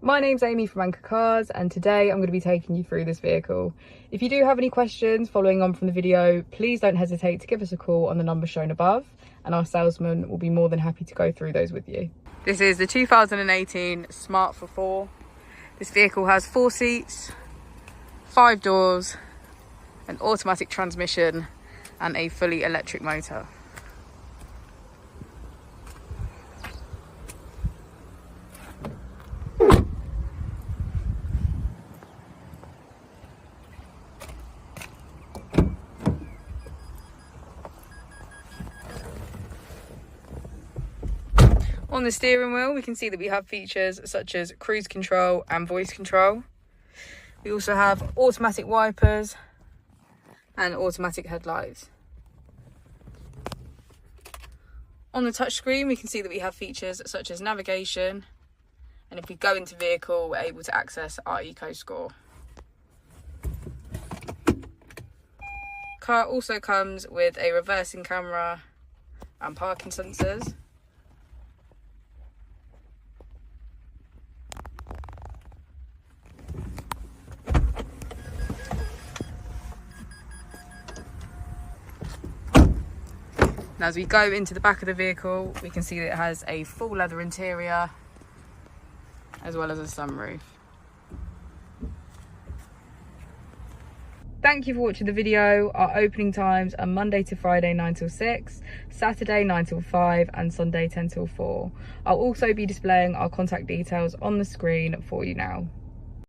My name's Amy from Anchor Cars, and today I'm going to be taking you through this vehicle. If you do have any questions following on from the video, please don't hesitate to give us a call on the number shown above, and our salesman will be more than happy to go through those with you. This is the 2018 Smart Forfour. This vehicle has 4 seats, 5 doors, an automatic transmission and a fully electric motor. On the steering wheel, we can see that we have features such as cruise control and voice control. We also have automatic wipers and automatic headlights. On the touchscreen, we can see that we have features such as navigation, and if we go into vehicle, we're able to access our eco score. Car also comes with a reversing camera and parking sensors. Now, as we go into the back of the vehicle, we can see that it has a full leather interior as well as a sunroof. Thank you for watching the video. Our opening times are Monday to Friday 9 till 6, Saturday 9 till 5 and Sunday 10 till 4. I'll also be displaying our contact details on the screen for you now.